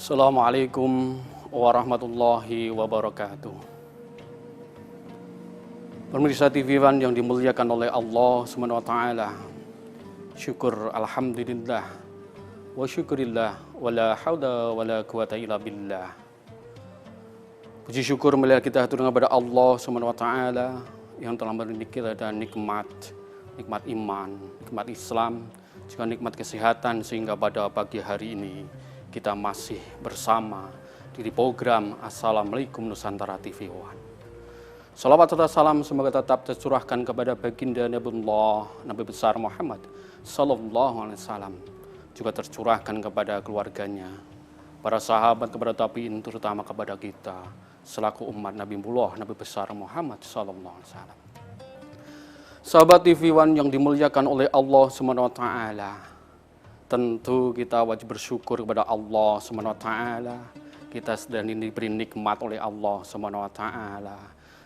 Assalamualaikum warahmatullahi wabarakatuh. Pemirsa TV One yang dimuliakan oleh Allah SWT, syukur alhamdulillah wa syukurillah wala hawla wala quwata illa billah. Puji syukur mulia kita haturkan kepada Allah SWT yang telah memberi kita dan nikmat iman, nikmat Islam, juga nikmat kesehatan, sehingga pada pagi hari ini kita masih bersama di program Assalamualaikum Nusantara TV One. Salawat serta salam semoga tetap tercurahkan kepada baginda Nabiullah Nabi besar Muhammad sallallahu alaihi wasallam, juga tercurahkan kepada keluarganya, para sahabat, kepada tabi'in, terutama kepada kita selaku umat Nabiullah Nabi besar Muhammad sallallahu alaihi wasallam. Sahabat TV One yang dimuliakan oleh Allah SWT, tentu kita wajib bersyukur kepada Allah SWT. Kita sedang diberi nikmat oleh Allah SWT.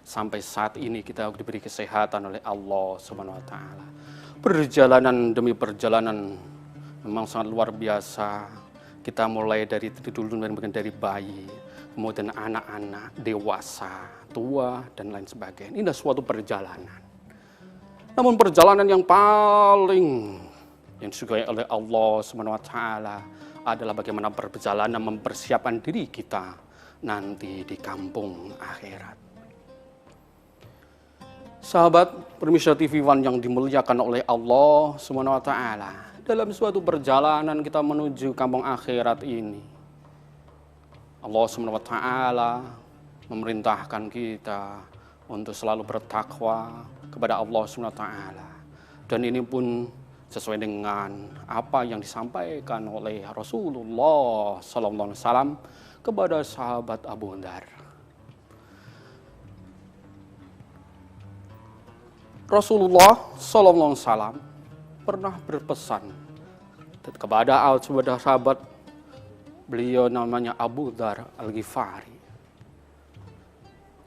Sampai saat ini kita diberi kesehatan oleh Allah SWT. Perjalanan demi perjalanan memang sangat luar biasa. Kita mulai dari dulu, dari bayi, kemudian anak-anak, dewasa, tua, dan lain sebagainya. Ini adalah suatu perjalanan. Namun perjalanan yang paling yang disukai oleh Allah SWT adalah bagaimana perjalanan mempersiapkan diri kita nanti di kampung akhirat. Sahabat pemirsa TV One yang dimuliakan oleh Allah SWT, dalam suatu perjalanan kita menuju kampung akhirat ini, Allah SWT memerintahkan kita untuk selalu bertakwa kepada Allah SWT. Dan ini pun sesuai dengan apa yang disampaikan oleh Rasulullah SAW kepada sahabat Abu Dhar. Rasulullah SAW pernah berpesan kepada sahabat beliau, namanya Abu Dhar Al-Ghifari.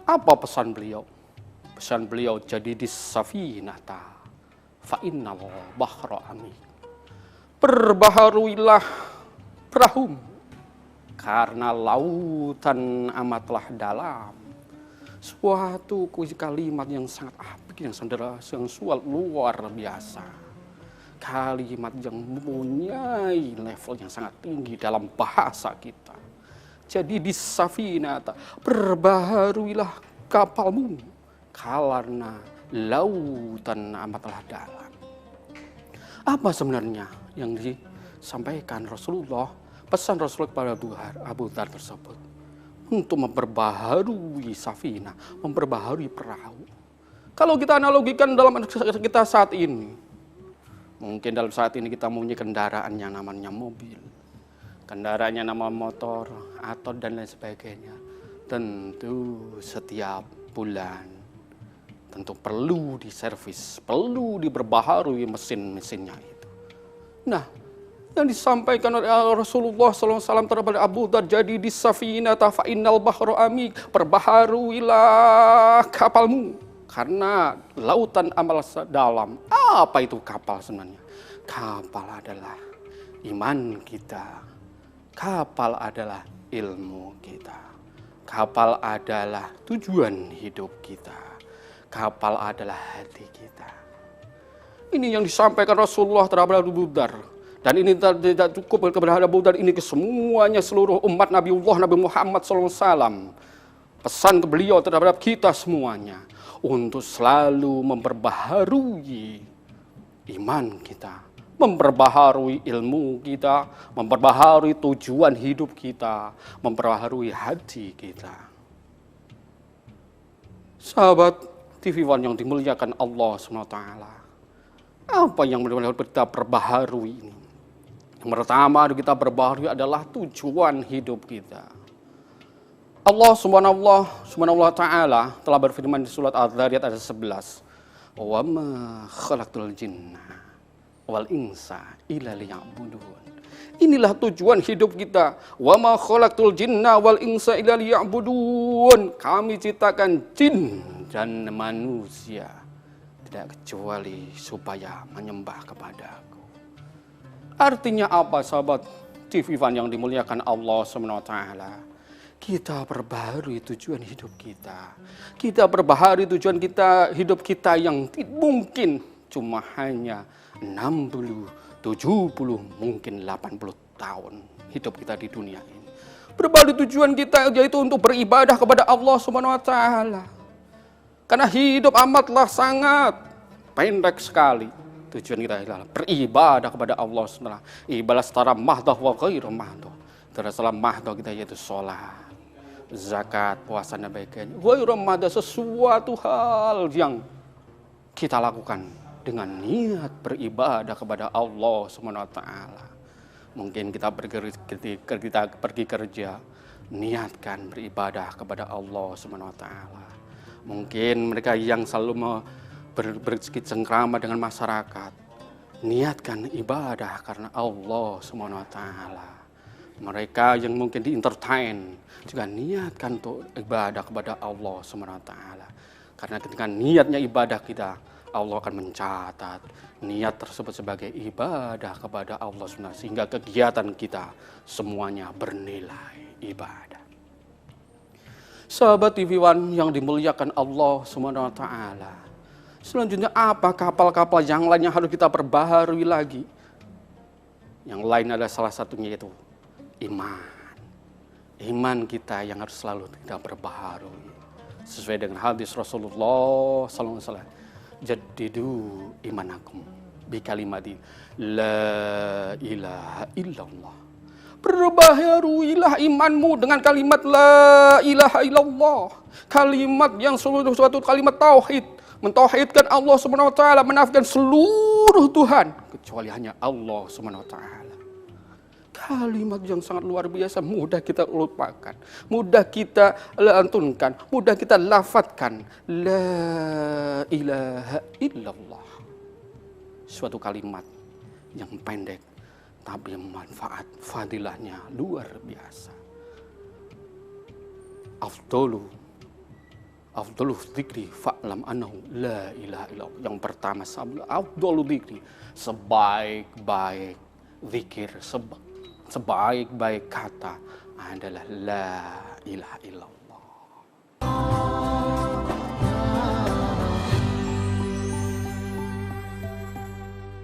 Apa pesan beliau? Pesan beliau, jadi di safinata fa innal bahra amik. Perbaharuilah perahu karena lautan amatlah dalam. Suatu kalimat yang sangat apik, yang luar biasa. Kalimat yang mempunyai level yang sangat tinggi dalam bahasa kita. Jadi di safinata, perbaharuilah kapalmu karena lautan amatlah dalam. Apa sebenarnya yang disampaikan Rasulullah, pesan Rasulullah kepada Abu Dhar tersebut? Untuk memperbaharui safina, memperbaharui perahu. Kalau kita analogikan dalam kita saat ini, mungkin dalam saat ini kita mempunyai kendaraan yang namanya mobil, kendaraan yang nama motor, atau dan lain sebagainya. Tentu setiap bulan tentu perlu diservis, perlu diperbaharui mesin-mesinnya itu. Nah, yang disampaikan oleh Rasulullah SAW terhadap Abu Dhar, jadi di safinata fa innal bahra amik, perbaharuilah kapalmu karena lautan amal dalam. Apa itu kapal sebenarnya? Kapal adalah iman kita, kapal adalah ilmu kita, kapal adalah tujuan hidup kita, kapal adalah hati kita. Ini yang disampaikan Rasulullah terhadap Abu Dhar. Dan ini tidak cukup kepada Abu Dhar, ini ke semuanya, seluruh umat Nabiullah Nabi Muhammad SAW. Pesan ke beliau terhadap kita semuanya untuk selalu memperbaharui iman kita, memperbaharui ilmu kita, memperbaharui tujuan hidup kita, memperbaharui hati kita. Sahabat TV One yang dimuliakan Allah SWT, apa yang benar-benar kita perbaharui ini? Yang pertama kita perbaharui adalah tujuan hidup kita. Allah Subhanahu wa Ta'ala telah berfirman di surat Al-Dzariyat ayat 11, "Wa ma khalaqtul jinna wal insa illa liya'budun." Inilah tujuan hidup kita. Wa ma khalaqtul jinna wal insa illa liya'budun. Kami ciptakan jin dan manusia tidak kecuali supaya menyembah kepadaku. Artinya apa, sahabat Ivan yang dimuliakan Allah SWT. Kita perbaharui tujuan hidup kita. Kita perbaharui tujuan hidup kita yang mungkin cuma hanya 60, 70, mungkin 80 tahun hidup kita di dunia ini. Perbaharui tujuan kita yaitu untuk beribadah kepada Allah SWT. Karena hidup amatlah sangat pendek sekali. Tujuan kita adalah beribadah kepada Allah SWT. Ibadah secara mahdoh wa ghairu mahdoh. Secara mahdoh kita yaitu sholat, zakat, puasa, dan sebagainya. Ghairu mahdoh, sesuatu hal yang kita lakukan dengan niat beribadah kepada Allah SWT. Mungkin kita pergi kerja, niatkan beribadah kepada Allah SWT. Mungkin mereka yang selalu bercengkrama dengan masyarakat, niatkan ibadah karena Allah SWT. Mereka yang mungkin di-entertain, juga niatkan untuk ibadah kepada Allah SWT. Karena ketika niatnya ibadah kita, Allah akan mencatat niat tersebut sebagai ibadah kepada Allah SWT. Sehingga kegiatan kita semuanya bernilai ibadah. Sahabat TV One yang dimuliakan Allah SWT. Selanjutnya apa kapal-kapal yang lain yang harus kita perbaharui lagi? Yang lain adalah salah satunya yaitu iman. Iman kita yang harus selalu kita perbaharui. Sesuai dengan hadis Rasulullah SAW. Jaddidu imanakum bi kalimati la ilaha illallah. Perbaharuilah imanmu dengan kalimat la ilaha illallah. Kalimat yang suatu kalimat tauhid. Mentauhidkan Allah SWT, menafikan seluruh Tuhan kecuali hanya Allah SWT. Kalimat yang sangat luar biasa, mudah kita lupakan, mudah kita lantunkan, mudah kita lafadzkan. La ilaha illallah. Suatu kalimat yang pendek, tapi manfaat fadilahnya luar biasa. Afdolu dzikri fa'lam annahu la ilaha illallah. Yang pertama, afdolu dzikri, sebaik-baik zikir, sebaik-baik kata adalah la ilaha illallah.